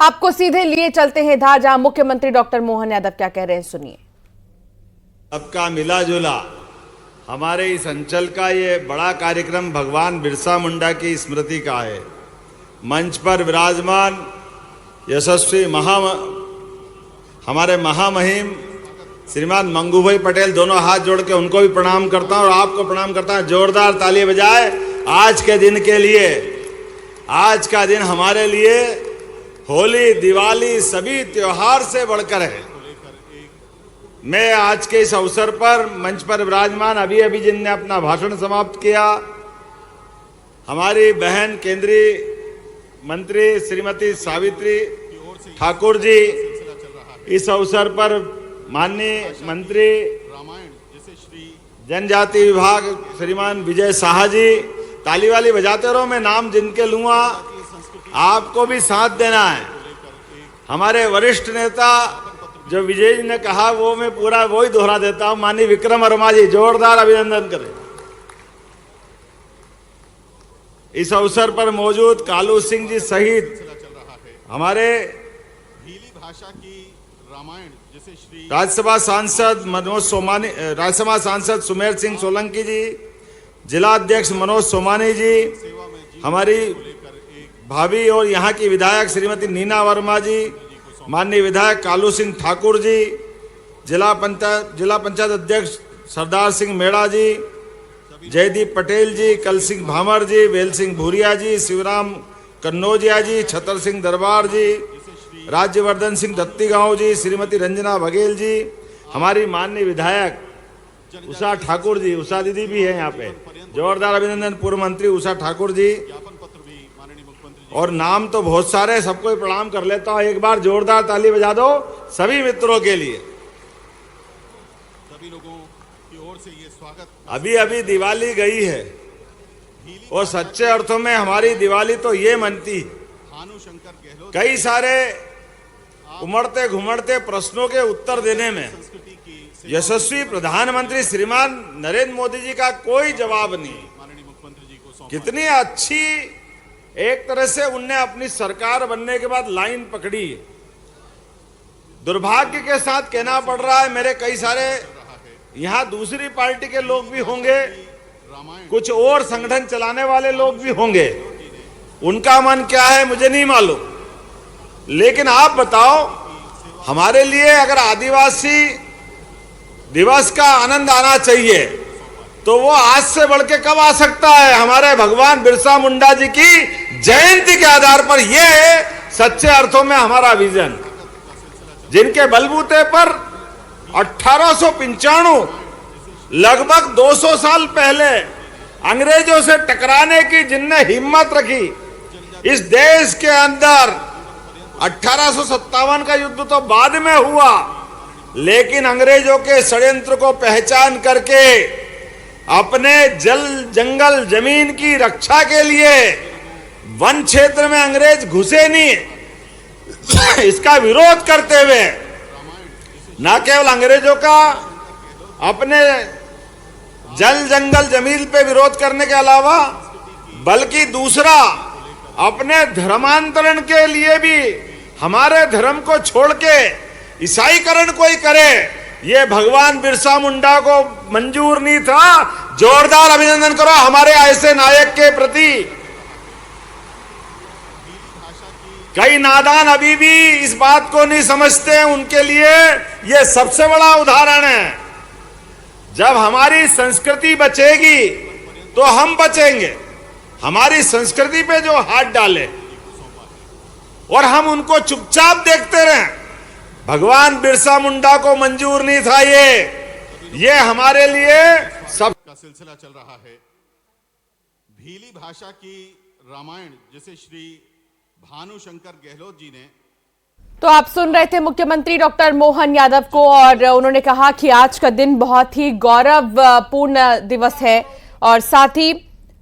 आपको सीधे लिए चलते हैं धार, जहां मुख्यमंत्री डॉक्टर मोहन यादव क्या कह रहे हैं, सुनिए। सबका मिला जुला हमारे इस अंचल का ये बड़ा कार्यक्रम भगवान बिरसा मुंडा की स्मृति का है। मंच पर विराजमान यशस्वी हमारे महामहिम श्रीमान मंगू भाई पटेल, दोनों हाथ जोड़ के उनको भी प्रणाम करता हूं और आपको प्रणाम करता हूं। जोरदार ताली बजाए आज के दिन के लिए। आज का दिन हमारे लिए होली, दिवाली, सभी त्योहार से बढ़कर है। मैं आज के इस अवसर पर मंच पर विराजमान अभी जिनने अपना भाषण समाप्त किया, हमारी बहन केंद्रीय मंत्री श्रीमती सावित्री ठाकुर जी, इस अवसर पर माननीय मंत्री जनजाति विभाग श्रीमान विजय शाह जी, ताली वाली बजाते रहो, मैं नाम जिनके लूंगा आपको भी साथ देना है। हमारे वरिष्ठ नेता जो विजय जी ने कहा वो मैं पूरा वही दोहरा देता हूं। माननीय विक्रम वर्मा जी, जोरदार अभिनंदन करें। इस अवसर पर मौजूद कालू सिंह जी सहित हमारे भाषा की रामायण जैसे श्री राज्यसभा सांसद मनोज सोमानी, राज्यसभा सांसद सुमेर सिंह सोलंकी जी, जिला अध्यक्ष मनोज सोमानी जी, हमारी भाभी और यहाँ की विधायक श्रीमती नीना वर्मा जी, माननीय विधायक कालू सिंह ठाकुर जी, जिला पंचायत अध्यक्ष सरदार सिंह मेड़ा जी, जयदीप पटेल जी, कल सिंह भामर जी, वेल सिंह भूरिया जी, शिवराम कन्नौजिया जी, छतर सिंह दरबार जी, राज्यवर्धन सिंह दत्तीगांव जी, श्रीमती रंजना बघेल जी, हमारी माननीय विधायक उषा ठाकुर जी, उषा दीदी भी है यहाँ पे, जोरदार अभिनंदन। पूर्व मंत्री उषा ठाकुर जी, और नाम तो बहुत सारे, सबको प्रणाम कर लेता हूँ। एक बार जोरदार ताली बजा दो सभी मित्रों के लिए। सभी लोगों की ओर से ये स्वागत। अभी दिवाली गई है और सच्चे अर्थों में हमारी दिवाली तो ये मनती, भानुशंकर गहलोत कई सारे उमड़ते घुमड़ते प्रश्नों के उत्तर देने में यशस्वी प्रधानमंत्री श्रीमान नरेंद्र मोदी जी का कोई जवाब नहीं। माननीय मुख्यमंत्री जी को सौंपा। कितनी अच्छी एक तरह से उनने अपनी सरकार बनने के बाद लाइन पकड़ी। दुर्भाग्य के साथ कहना पड़ रहा है, मेरे कई सारे यहाँ दूसरी पार्टी के लोग भी होंगे, कुछ और संगठन चलाने वाले लोग भी होंगे, उनका मन क्या है मुझे नहीं मालूम, लेकिन आप बताओ, हमारे लिए अगर आदिवासी दिवस का आनंद आना चाहिए तो वो आज से बढ़ के कब आ सकता है? हमारे भगवान बिरसा मुंडा जी की जयंती के आधार पर। यह है सच्चे अर्थों में हमारा विजन, जिनके बलबूते पर 1895 लगभग 200 साल पहले अंग्रेजों से टकराने की जिनने हिम्मत रखी इस देश के अंदर। 1857 का युद्ध तो बाद में हुआ, लेकिन अंग्रेजों के षड्यंत्र को पहचान करके अपने जल जंगल जमीन की रक्षा के लिए वन क्षेत्र में अंग्रेज घुसे नहीं, इसका विरोध करते हुए न केवल अंग्रेजों का अपने जल जंगल जमीन पे विरोध करने के अलावा, बल्कि दूसरा अपने धर्मांतरण के लिए भी हमारे धर्म को छोड़ के ईसाईकरण कोई करे, ये भगवान बिरसा मुंडा को मंजूर नहीं था। जोरदार अभिनंदन करो हमारे ऐसे नायक के प्रति। कई नादान अभी भी इस बात को नहीं समझते हैं, उनके लिए ये सबसे बड़ा उदाहरण है। जब हमारी संस्कृति बचेगी तो हम बचेंगे। हमारी संस्कृति पे जो हाथ डाले और हम उनको चुपचाप देखते रहे, भगवान बिरसा मुंडा को मंजूर नहीं था। ये हमारे लिए सब का सिलसिला चल रहा है। भीली भाषा की रामायण जैसे श्री भानुशंकर गहलोत जी ने। तो आप सुन रहे थे मुख्यमंत्री डॉक्टर मोहन यादव को, और उन्होंने कहा कि आज का दिन बहुत ही गौरवपूर्ण दिवस है, और साथ ही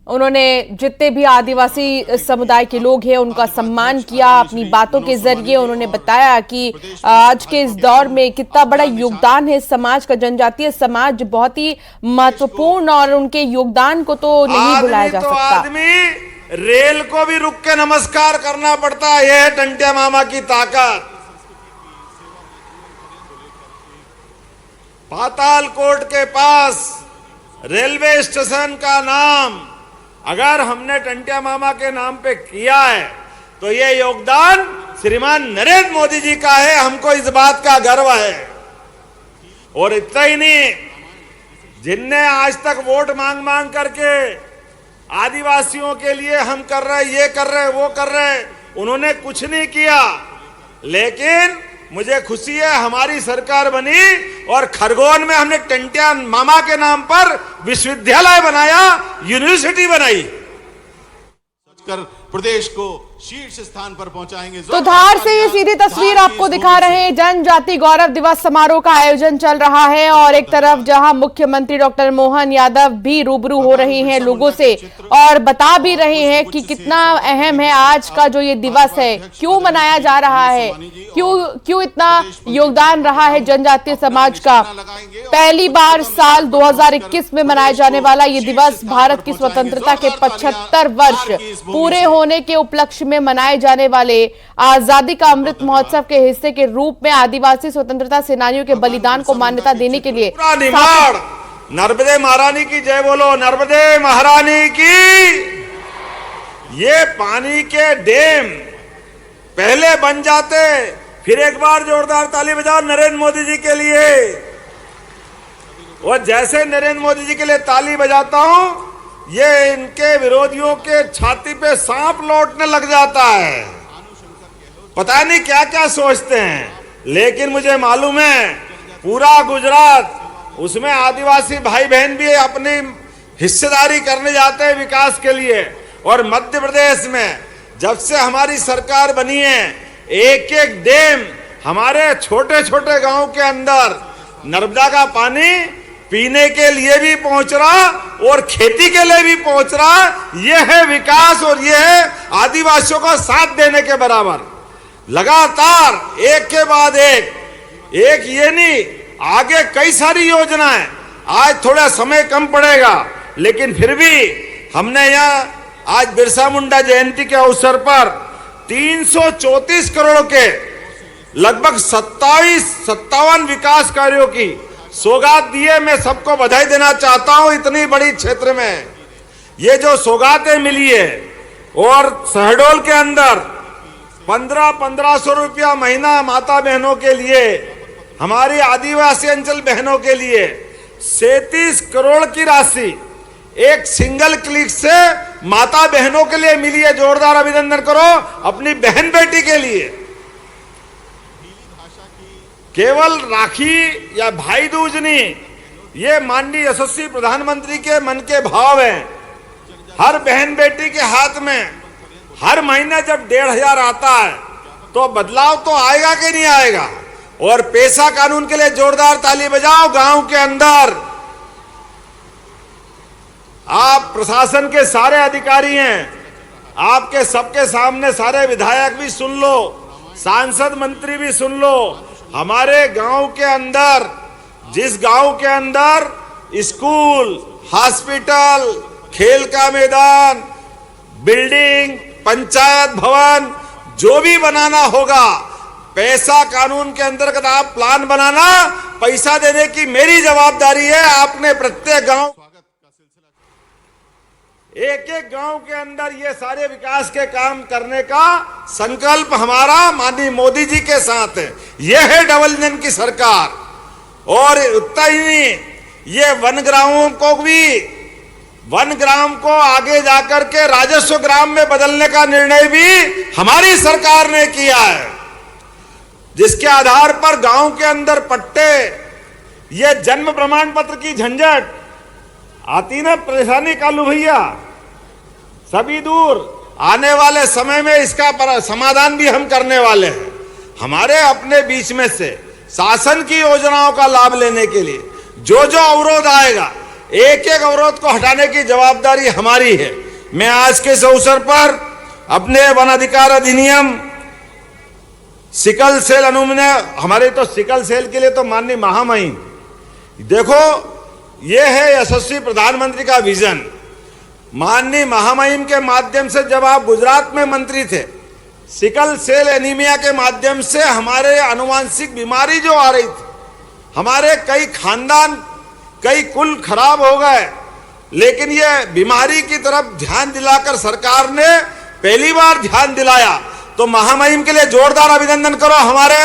उन्होंने जितने भी आदिवासी समुदाय के लोग हैं उनका सम्मान किया। अपनी बातों के जरिए उन्होंने बताया कि आज के इस दौर में कितना बड़ा योगदान है समाज का। जनजातीय समाज बहुत ही महत्वपूर्ण, और उनके योगदान को तो नहीं भुलाया जा सकता। आदमी रेल को भी रुक के नमस्कार करना पड़ता है। यह है टंट्या मामा की ताकत। पातालकोट के पास रेलवे स्टेशन का नाम अगर हमने टंट्या मामा के नाम पे किया है तो ये योगदान श्रीमान नरेंद्र मोदी जी का है। हमको इस बात का गर्व है। और इतना ही नहीं, जिनने आज तक वोट मांग मांग करके आदिवासियों के लिए हम कर रहे, ये कर रहे, वो कर रहे, उन्होंने कुछ नहीं किया। लेकिन मुझे खुशी है हमारी सरकार बनी और खरगोन में हमने टंट्या मामा के नाम पर विश्वविद्यालय बनाया, यूनिवर्सिटी बनाई। कर प्रदेश को शीर्ष स्थान पर पहुंचाएंगे। तो धार से ये सीधी तस्वीर आपको दिखा रहे हैं। जनजाति गौरव दिवस समारोह का आयोजन चल रहा है और एक तरफ जहां मुख्यमंत्री डॉक्टर मोहन यादव भी रूबरू हो रहे हैं लोगों से और बता भी रहे हैं कि कितना अहम है आज का जो ये दिवस है, क्यों मनाया जा रहा है, क्यों इतना योगदान रहा है जनजातीय समाज का। पहली बार साल 2021 में मनाया जाने वाला ये दिवस भारत की स्वतंत्रता के 75 वर्ष पूरे होने के उपलक्ष्य में मनाए जाने वाले आजादी का अमृत महोत्सव के हिस्से के रूप में आदिवासी स्वतंत्रता सेनानियों के बलिदान को मान्यता देने के लिए नर्मदे महारानी की जय बोलो, नर्मदे महारानी की। ये पानी के डैम पहले बन जाते, फिर एक बार जोरदार ताली बजाओ नरेंद्र मोदी जी के लिए। और जैसे नरेंद्र मोदी जी के लिए ताली बजाता हूं, ये इनके विरोधियों के छाती पे सांप लौटने लग जाता है। पता नहीं क्या क्या सोचते हैं, लेकिन मुझे मालूम है पूरा गुजरात, उसमें आदिवासी भाई बहन भी अपनी हिस्सेदारी करने जाते हैं विकास के लिए। और मध्य प्रदेश में जब से हमारी सरकार बनी है, एक एक डैम हमारे छोटे छोटे गांव के अंदर नर्मदा का पानी पीने के लिए भी पहुंच रहा और खेती के लिए भी पहुंच रहा। यह है विकास और यह है आदिवासियों को साथ देने के बराबर। लगातार एक के बाद एक ये नहीं, आगे कई सारी योजनाएं। आज थोड़ा समय कम पड़ेगा, लेकिन फिर भी हमने यहाँ आज बिरसा मुंडा जयंती के अवसर पर 334 करोड़ के लगभग 57 विकास कार्यों की सौगात दिए। मैं सबको बधाई देना चाहता हूं। इतनी बड़ी क्षेत्र में ये जो सौगातें मिली है, और शहडोल के अंदर 1500 रुपया महीना माता बहनों के लिए, हमारी आदिवासी अंचल बहनों के लिए 37 करोड़ की राशि एक सिंगल क्लिक से माता बहनों के लिए मिली है। जोरदार अभिनंदन करो अपनी बहन बेटी के लिए। केवल राखी या भाई दूज नहीं, ये माननीय यशस्वी प्रधानमंत्री के मन के भाव हैं। हर बहन बेटी के हाथ में हर महीने जब 1500 आता है तो बदलाव तो आएगा कि नहीं आएगा। और पेशा कानून के लिए जोरदार ताली बजाओ। गांव के अंदर आप प्रशासन के सारे अधिकारी हैं, आपके सबके सामने सारे विधायक भी सुन लो, सांसद मंत्री भी सुन लो। हमारे गांव के अंदर, जिस गांव के अंदर स्कूल, हॉस्पिटल, खेल का मैदान, बिल्डिंग, पंचायत भवन जो भी बनाना होगा, पैसा कानून के अंतर्गत आप प्लान बनाना, पैसा देने की मेरी जवाबदारी है। आपने प्रत्येक गांव, एक एक गांव के अंदर ये सारे विकास के काम करने का संकल्प हमारा माननीय मोदी जी के साथ है। यह है डबल इंजन की सरकार। और उतना ही नहीं, ये वन ग्राम को आगे जाकर के राजस्व ग्राम में बदलने का निर्णय भी हमारी सरकार ने किया है, जिसके आधार पर गांव के अंदर पट्टे, ये जन्म प्रमाण पत्र की झंझट आती ना, परेशानी कालू भैया सभी दूर। आने वाले समय में इसका समाधान भी हम करने वाले हैं। हमारे अपने बीच में से शासन की योजनाओं का लाभ लेने के लिए जो जो अवरोध आएगा, एक एक अवरोध को हटाने की जवाबदारी हमारी है। मैं आज के इस अवसर पर अपने वन अधिकार अधिनियम, सिकल सेल अनुमन्य, हमारे तो सिकल सेल के लिए तो माननीय महामहिम, देखो ये है यशस्वी प्रधानमंत्री का विजन। माननीय महामहिम के माध्यम से जब आप गुजरात में मंत्री थे, सिकल सेल एनीमिया के माध्यम से हमारे आनुवांशिक बीमारी जो आ रही थी, हमारे कई खानदान कई कुल खराब हो गए, लेकिन ये बीमारी की तरफ ध्यान दिलाकर सरकार ने पहली बार ध्यान दिलाया। तो महामहिम के लिए जोरदार अभिनंदन करो, हमारे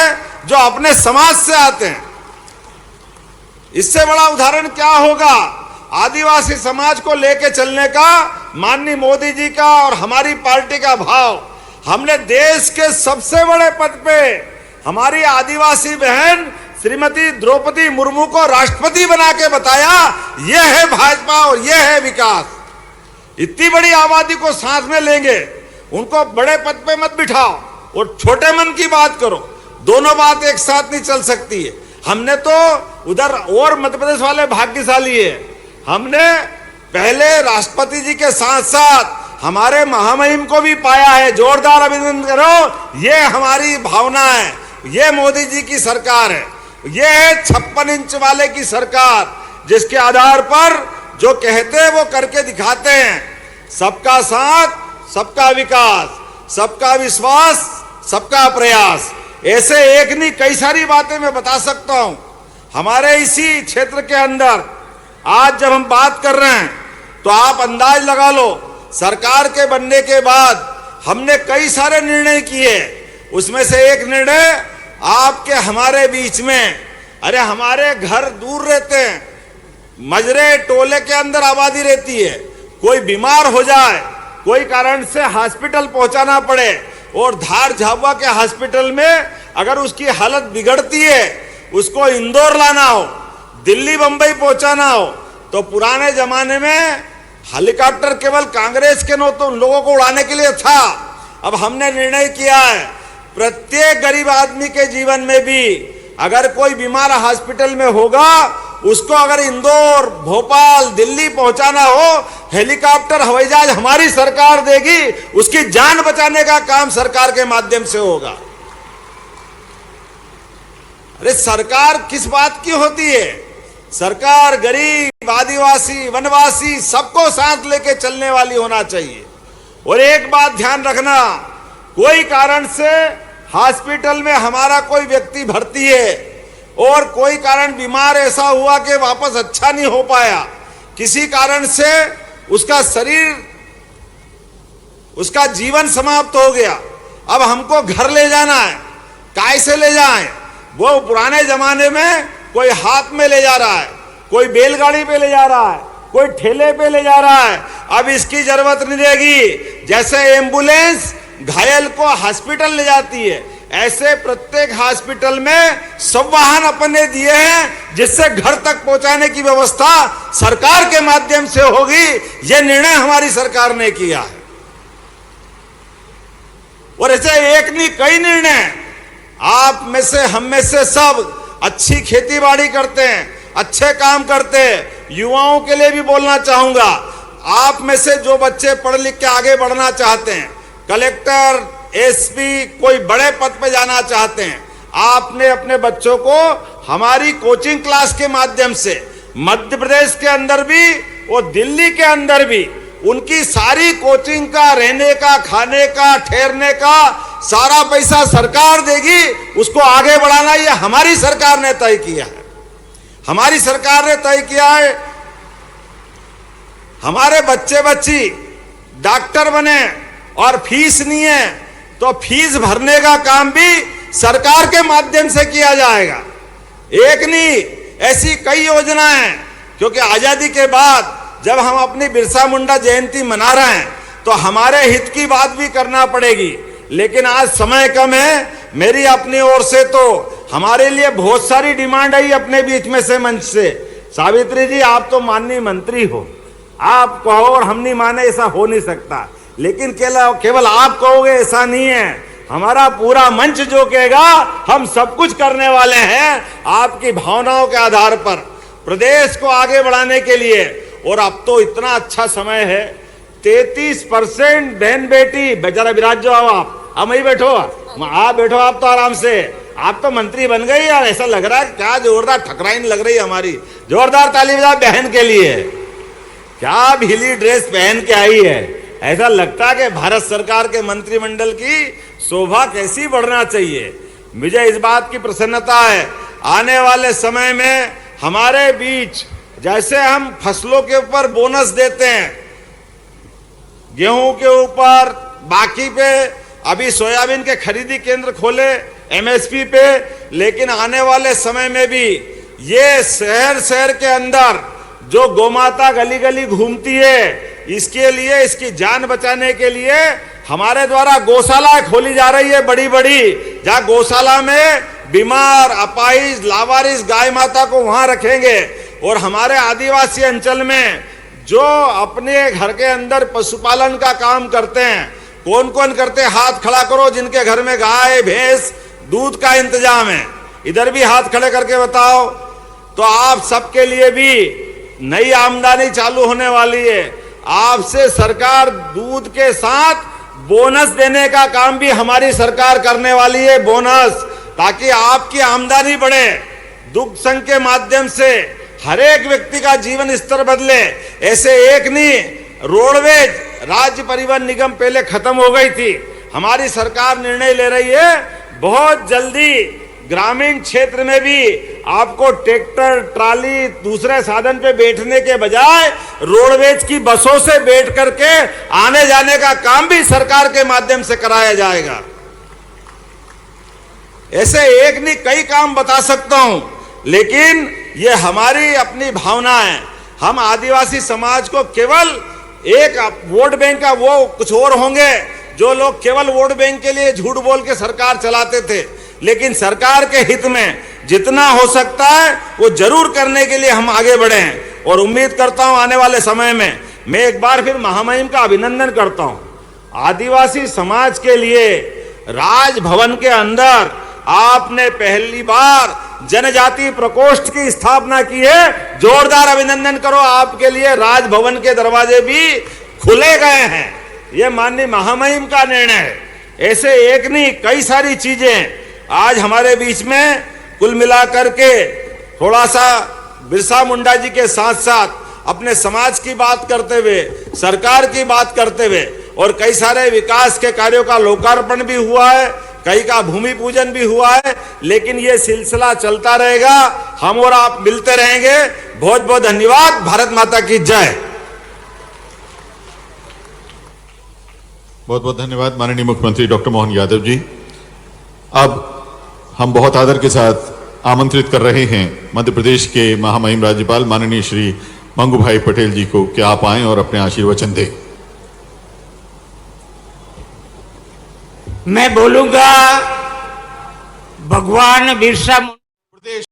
जो अपने समाज से आते हैं। इससे बड़ा उदाहरण क्या होगा आदिवासी समाज को लेके चलने का, माननीय मोदी जी का और हमारी पार्टी का भाव। हमने देश के सबसे बड़े पद पे हमारी आदिवासी बहन श्रीमती द्रौपदी मुर्मू को राष्ट्रपति बना के बताया, यह है भाजपा और यह है विकास। इतनी बड़ी आबादी को साथ में लेंगे, उनको बड़े पद पे मत बिठाओ और छोटे मन की बात करो, दोनों बात एक साथ नहीं चल सकती है। हमने तो उधर और मध्य प्रदेश वाले भाग्यशाली है, हमने पहले राष्ट्रपति जी के साथ साथ हमारे महामहिम को भी पाया है। जोरदार अभिनंदन करो, ये हमारी भावना है, ये मोदी जी की सरकार है, ये है 56 इंच वाले की सरकार, जिसके आधार पर जो कहते हैं वो करके दिखाते हैं। सबका साथ, सबका विकास, सबका विश्वास, सबका प्रयास, ऐसे एक नहीं कई सारी बातें मैं बता सकता हूं। हमारे इसी क्षेत्र के अंदर आज जब हम बात कर रहे हैं तो आप अंदाज लगा लो, सरकार के बनने के बाद हमने कई सारे निर्णय किए। उसमें से एक निर्णय आपके हमारे बीच में, अरे हमारे घर दूर रहते हैं, मजरे टोले के अंदर आबादी रहती है, कोई बीमार हो जाए, कोई कारण से हॉस्पिटल पहुंचाना पड़े और धार झाबुआ के हॉस्पिटल में अगर उसकी हालत बिगड़ती है, उसको इंदौर लाना हो, दिल्ली बंबई पहुंचाना हो, तो पुराने जमाने में हेलीकॉप्टर केवल कांग्रेस के तो लोगों को उड़ाने के लिए था। अब हमने निर्णय किया है प्रत्येक गरीब आदमी के जीवन में भी अगर कोई बीमार हॉस्पिटल में होगा, उसको अगर इंदौर, भोपाल, दिल्ली पहुंचाना हो, हेलीकॉप्टर हवाई जहाज हमारी सरकार देगी, उसकी जान बचाने का काम सरकार के माध्यम से होगा। अरे सरकार किस बात की होती है? सरकार गरीब, आदिवासी, वनवासी सबको साथ लेके चलने वाली होना चाहिए। और एक बात ध्यान रखना, कोई कारण से हॉस्पिटल में हमारा कोई व्यक्ति भर्ती है और कोई कारण बीमार ऐसा हुआ कि वापस अच्छा नहीं हो पाया, किसी कारण से उसका शरीर, उसका जीवन समाप्त हो गया, अब हमको घर ले जाना है, कैसे ले जाएं? वो पुराने जमाने में कोई हाथ में ले जा रहा है, कोई बैलगाड़ी पे ले जा रहा है, कोई ठेले पे ले जा रहा है। अब इसकी जरूरत नहीं रहेगी। जैसे एम्बुलेंस घायल को हॉस्पिटल ले जाती है, ऐसे प्रत्येक हॉस्पिटल में सब वाहन अपने दिए हैं, जिससे घर तक पहुंचाने की व्यवस्था सरकार के माध्यम से होगी। यह निर्णय हमारी सरकार ने किया है। और ऐसे एक नहीं कई निर्णय, आप में से हम में से सब अच्छी खेती बाड़ी करते हैं, अच्छे काम करते हैं। युवाओं के लिए भी बोलना चाहूंगा, आप में से जो बच्चे पढ़ लिख के आगे बढ़ना चाहते हैं, कलेक्टर, एसपी, कोई बड़े पद पे जाना चाहते हैं, आपने अपने बच्चों को हमारी कोचिंग क्लास के माध्यम से मध्य प्रदेश के अंदर भी और दिल्ली के अंदर भी उनकी सारी कोचिंग का, रहने का, खाने का, ठहरने का सारा पैसा सरकार देगी। उसको आगे बढ़ाना ये हमारी सरकार ने तय किया है। हमारी सरकार ने तय किया है हमारे बच्चे बच्ची डॉक्टर बने और फीस नहीं है, तो फीस भरने का काम भी सरकार के माध्यम से किया जाएगा। एक नहीं ऐसी कई योजनाएं हैं, क्योंकि आजादी के बाद जब हम अपनी बिरसा मुंडा जयंती मना रहे हैं तो हमारे हित की बात भी करना पड़ेगी। लेकिन आज समय कम है, मेरी अपनी ओर से तो हमारे लिए बहुत सारी डिमांड आई अपने बीच में से मंच से। सावित्री जी, आप तो माननीय मंत्री हो, आप कहो और हम नहीं माने, ऐसा हो नहीं सकता। लेकिन केवल आप कहोगे ऐसा नहीं है, हमारा पूरा मंच जो कहेगा हम सब कुछ करने वाले हैं आपकी भावनाओं के आधार पर प्रदेश को आगे बढ़ाने के लिए। और अब तो इतना अच्छा समय है, 33% बहन बेटी, बेचारा विराज जो आप वही बैठो, आप बैठो, आप तो आराम से, आप तो मंत्री बन गई यार, ऐसा लग रहा है क्या जोरदार ठकराइन लग रही है हमारी। जोरदार ताली बजाओ बहन के लिए। क्या भीली ड्रेस पहन के आई है। ऐसा लगता कि भारत सरकार के मंत्रिमंडल की शोभा कैसी बढ़ना चाहिए। मुझे इस बात की प्रसन्नता है, आने वाले समय में हमारे बीच जैसे हम फसलों के ऊपर बोनस देते हैं, गेहूं के ऊपर, बाकी पे, अभी सोयाबीन के खरीदी केंद्र खोले एमएसपी पे, लेकिन आने वाले समय में भी ये शहर शहर के अंदर जो गोमाता गली गली घूमती है, इसके लिए, इसकी जान बचाने के लिए हमारे द्वारा गौशाला खोली जा रही है बड़ी बड़ी, जहां गौशाला में बीमार, अपाहिज, लावारिस गाय माता को वहां रखेंगे। और हमारे आदिवासी अंचल में जो अपने घर के अंदर पशुपालन का काम करते हैं, कौन कौन करते हैं, हाथ खड़ा करो जिनके घर में गाय भैंस दूध का इंतजाम है, इधर भी हाथ खड़े करके बताओ। तो आप सबके लिए भी नई आमदनी चालू होने वाली है। आपसे सरकार दूध के साथ बोनस देने का काम भी हमारी सरकार करने वाली है, बोनस, ताकि आपकी आमदनी बढ़े। दुग्ध संघ के माध्यम से हर एक व्यक्ति का जीवन स्तर बदले। ऐसे एक नहीं, रोडवेज राज्य परिवहन निगम पहले खत्म हो गई थी, हमारी सरकार निर्णय ले रही है बहुत जल्दी ग्रामीण क्षेत्र में भी आपको ट्रैक्टर, ट्राली, दूसरे साधन पे बैठने के बजाय रोडवेज की बसों से बैठ करके आने जाने का काम भी सरकार के माध्यम से कराया जाएगा। ऐसे एक नहीं कई काम बता सकता हूं, लेकिन ये हमारी अपनी भावना है। हम आदिवासी समाज को केवल एक वोट बैंक का, वो कुछ और होंगे जो लोग केवल वोट बैंक के लिए झूठ बोल के सरकार चलाते थे, लेकिन सरकार के हित में जितना हो सकता है वो जरूर करने के लिए हम आगे बढ़े हैं। और उम्मीद करता हूं आने वाले समय में मैं एक बार फिर महामहिम का अभिनंदन करता हूं। आदिवासी समाज के लिए राजभवन के अंदर आपने पहली बार जनजाति प्रकोष्ठ की स्थापना की है, जोरदार अभिनंदन करो। आपके लिए राजभवन के दरवाजे भी खुले गए हैं, ये माननीय महामहिम का निर्णय है। ऐसे एक नहीं कई सारी चीजें आज हमारे बीच में, कुल मिलाकर के थोड़ा सा बिरसा मुंडा जी के साथ साथ अपने समाज की बात करते हुए, सरकार की बात करते हुए, और कई सारे विकास के कार्यों का लोकार्पण भी हुआ है, कई का भूमि पूजन भी हुआ है, लेकिन ये सिलसिला चलता रहेगा, हम और आप मिलते रहेंगे। बहुत बहुत धन्यवाद। भारत माता की जय। बहुत बहुत धन्यवाद माननीय मुख्यमंत्री डॉक्टर मोहन यादव जी। अब हम बहुत आदर के साथ आमंत्रित कर रहे हैं मध्य प्रदेश के महामहिम राज्यपाल माननीय श्री मंगू भाई पटेल जी को कि आप आएं और अपने आशीर्वचन दें। मैं बोलूंगा भगवान बिरसा